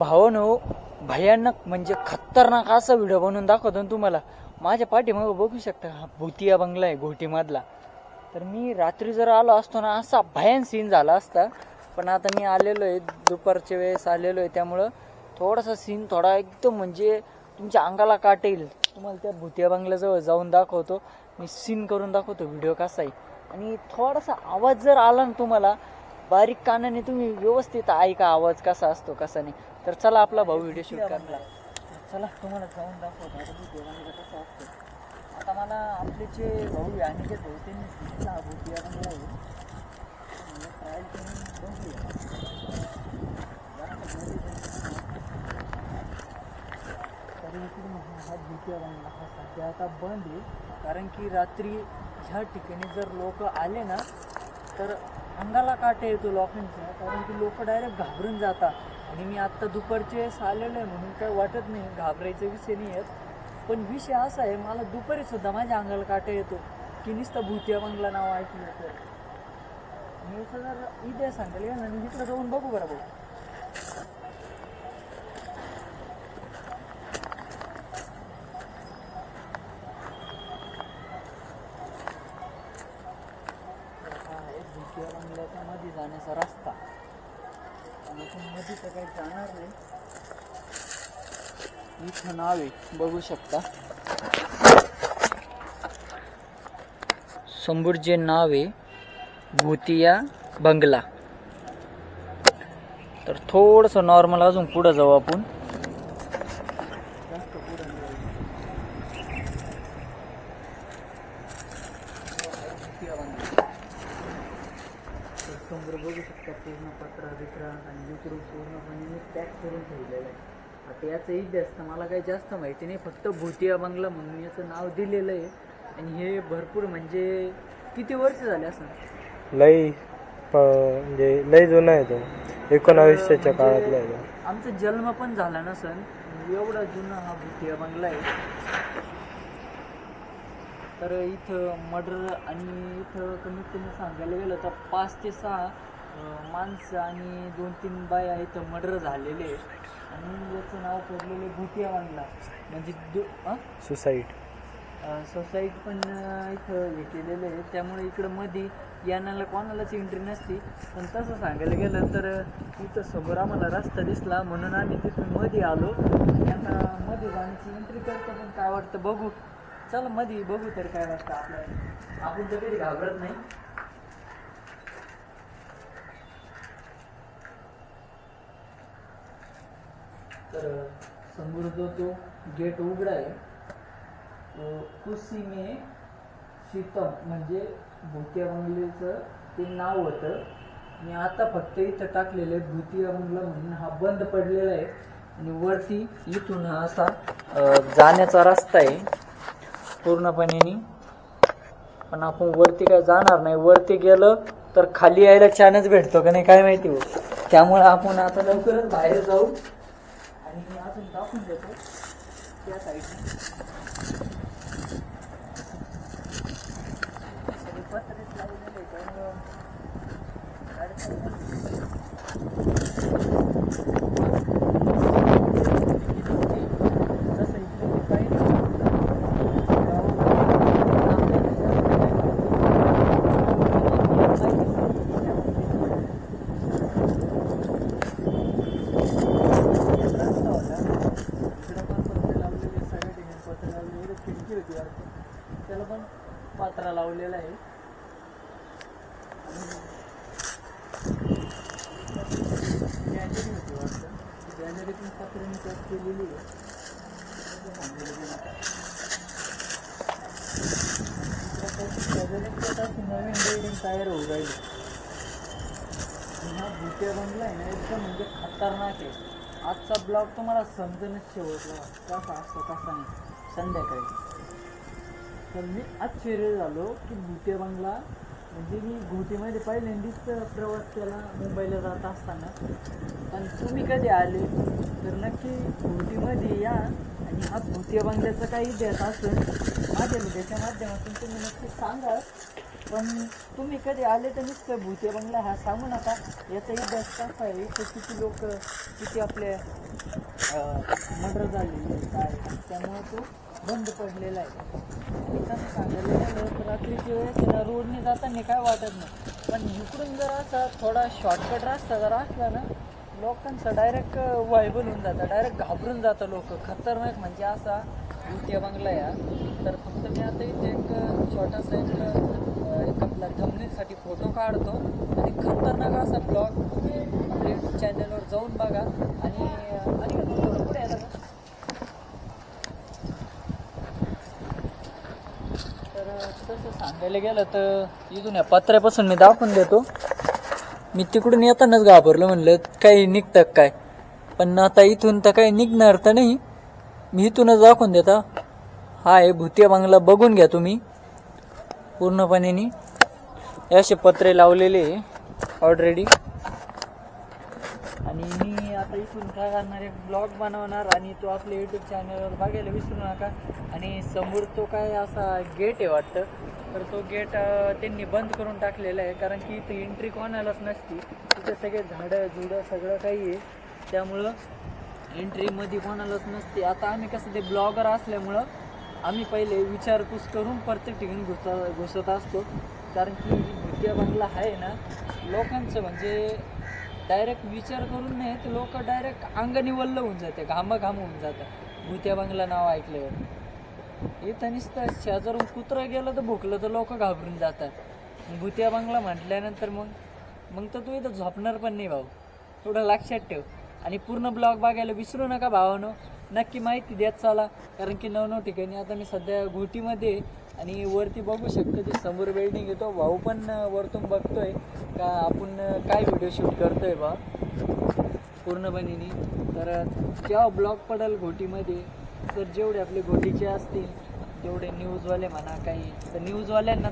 भावानो, भयानक म्हणजे खतरनाक असा व्हिडिओ बनवून दाखवतो ना तुम्हाला. माझ्या पाठीमागं बघू शकता, हा भुतिया बंगला आहे घोटीमधला. तर मी रात्री जर आलो असतो ना, असा भयान सीन झाला असता. पण आता मी आलेलो आहे, दुपारच्या वेळेस आलेलो आहे, त्यामुळं थोडासा सीन थोडा एकदम म्हणजे तुमच्या अंगाला काट येईल. तुम्हाला त्या भुतिया बंगल्याजवळ जाऊन दाखवतो, मी सीन करून दाखवतो व्हिडिओ कसा आहे. आणि थोडासा आवाज जर आला ना तुम्हाला, बारीक कानाने तुम्ही व्यवस्थित ऐका आवाज कसा असतो कसा नाही. तर चला, आपला भाऊ व्हिडिओ शूट करला. चला तुम्हाला जाऊन दाखवतो आता भुतिया बंगला कसा असतो. आता मला आपले जे भाऊ आहे आणि जे भाऊ त्यांनी सांगितला हा भुतिया बंगला आहे. ट्रायल करून बघूया. तरी हा भुतिया बंगला हा सध्या आता बंद आहे, कारण की रात्री ह्या ठिकाणी जर लोक आले ना तर अंगाला काटे येतो लोकांचा, कारण की लोक डायरेक्ट घाबरून जातात. आणि मी आत्ता दुपारचे आलेलो आहे म्हणून काय वाटत नाही, घाबरायचा विषय नाही आहेत. पण विषय असा आहे, मला दुपारी सुद्धा माझ्या अंगाला काटा येतो की नुसतं भुतिया बंगला नाव ऐकलं तर. मी जर इथे सांगायला ना, मी इकडं जाऊन बघू बरं भाऊ. भुतिया बंगल्याच्या मध्ये जाण्याचा रस्ता, मध्ये तर काही जाणार नाही. इथं नाव आहे बघू शकता, समोर जे नाव आहे भुतिया बंगला. तर थोडस नॉर्मल अजून पुढे जाऊ आपण. जास्त पुढे समोर बघू शकता, पूर्ण पत्रा बित्रा आणि इकडून पूर्णपणे पॅक करून ठेवलेलं आहे. आता याचं इतिहास तर मला काही जास्त माहिती नाही, फक्त भुतिया बंगला म्हणून याचं नाव दिलेलं आहे. आणि हे भरपूर म्हणजे किती वर्ष झाले असं म्हणजे लई जुना आहे तो, 1900च्या काळातला आहे. आमचा जन्म पण झाला नसन, एवढा जुना हा भुतिया बंगला आहे. तर इथं मर्डर आणि इथं कमीत कमी सांगायला गेलं तर 5 ते 6 माणसं आणि 2-3 बाया इथं मर्डर झालेले आहे. आणि याचं नाव पडलेलं भुतिया बंगला म्हणजे सुसाईड पण इथं हे केलेलं आहे. त्यामुळे इकडं मध्ये येण्याला कोणालाच एंट्री नसते. पण तसं सांगायला गेलं तर इथं समोर आम्हाला रस्ता दिसला म्हणून आम्ही तिथून मध्ये आलो. त्यांना मध्ये जाण्याची एंट्री करतो, पण काय वाटतं बघू. चल मध्ये बघू तर काय वाटतं आपल्याला. आपण तर कधी घाबरत नाही. तर समोर जो तो गेट उघडा आहे खुशी में शीतम म्हणजे भुतिया बंगल्याचं ते नाव होतं. मी आता फक्त इथं टाकलेलं आहे भुतिया बंगला म्हणून. हा बंद पडलेला आहे आणि वरती इथून हा असा जाण्याचा रस्ता आहे पूर्णपणे. पण आपण वरती काय जाणार नाही, वरती गेलं तर खाली यायला चान्स भेटतो का नाही काय माहिती हो. त्यामुळे आपण आता लवकरच बाहेर जाऊ आणि मी अजून दाखवून देतो त्या साईडने. सगळे पत्रेच लावलेले त्यामुळं तसं इकडे काही खिडकी होती वाटतं, त्याला पण पात्रा लावलेला आहे. गॅलरी होती वाटतं, गॅलरी पण पत्र्याने पॅक केलेली आहे. नवीन बिल्डिंग तयार होऊ राहिली. हा भुतिया बंगला आहे ना, एकदम म्हणजे खतरनाक आहे. आजचा ब्लॉग तुम्हाला समजूनच शेवटला कसा असतो कसा नाही संध्याकाळी. तर मी आश्चर्य झालो की भुतिया बंगला म्हणजे मी घोटीमध्ये पहिल्यांदाच प्रवास केला मुंबईला जात असताना. पण तुम्ही कधी आले तर नक्की घोटीमध्ये या आणि हा भुतिया बंगल्याचा काही इतिहास असेल माझ्या व्हिडिओच्या माध्यमातून तुम्ही नक्की सांगा. पण तुम्ही कधी आले तर नुसतं भुतिया बंगला हा सांगू नका. याचा इतिहास कसा आहे, इथे किती लोक, किती आपले मर्डर झालेले काय, त्यामुळे तो बंद पडलेला आहे. आणि तसं सांगायला गेलं तर रात्रीच्या वेळेस त्याला रोडने जाताना काय वाटत नाही, पण इकडून जर असा थोडा शॉर्टकट रस्ता जर असला ना, लोकांचं डायरेक्ट व्हायबल होऊन जातं, डायरेक्ट घाबरून जातं लोक. खतरनाक म्हणजे असा भुतिया बंगला या. तर फक्त मी आता इथे एक छोटासा एक आपला थंबनेलसाठी फोटो काढतो आणि खतरनाक असा ब्लॉग तुम्ही आपल्या यूट्यूब चॅनलवर जाऊन बघा. आणि थोडं पुढे यायला का? तर तसं सांगायला गेलं तर इथून या पत्र्यापासून मी दाखवून देतो. मी तिकडून येतानाच घाबरलो, म्हणलं काही निघतं काय, पण आता इथून तर काही निघणार तर नाही. मी इथूनच दाखवून देता. हा आहे भुतिया बंगला, बघून घ्या तुम्ही पूर्णपणे. असे पत्रे लावलेले ऑलरेडी. आणि मी आता इथून काय करणार, एक ब्लॉग बनवणार आणि तो आपल्या यूट्यूब चॅनलवर बघायला विसरू नका. आणि समोर तो काय असा गेट आहे वाटतं, तर तो गेट त्यांनी बंद करून टाकलेला आहे, कारण की इथे एंट्री कोणालाच नसती. तिथे सगळे झाडं झुडं सगळं काही आहे, त्यामुळं एंट्रीमध्ये कोणालाच नसते. आता आम्ही कसं ते ब्लॉगर असल्यामुळं आम्ही पहिले विचारपूस करून प्रत्येक ठिकाणी घुसत असतो. कारण की भुतिया बंगला आहे ना, लोकांचं म्हणजे डायरेक्ट विचार करून नाही तर लोक डायरेक्ट अंगाने वल्ल होऊन जाते, घाम होऊन जातं भुतिया बंगला नाव ऐकल्यावर. इथं नुसतं शेजारून कुत्रं गेलं तर भुकलं तर लोक घाबरून जातात. भुतिया बंगला म्हटल्यानंतर मग तर तू इथं झोपणार पण नाही भाऊ, थोडं लक्षात ठेव. आणि पूर्ण ब्लॉग बघायला विसरू नका भावानो, नक्की माहिती देत चाला. कारण की नवनव ठिकाणी आता मी सध्या घोटीमध्ये आणि वरती बघू शकतो ते समोर बिल्डिंग येतो. भाऊ पण वरतून बघतोय का आपण काय व्हिडिओ शूट करतोय बा पूर्णपणे. तर जेव्हा ब्लॉग पडेल घोटीमध्ये, तर जेवढे आपले घोटीचे असतील तेवढे न्यूजवाले म्हणा काही, तर न्यूजवाल्यांना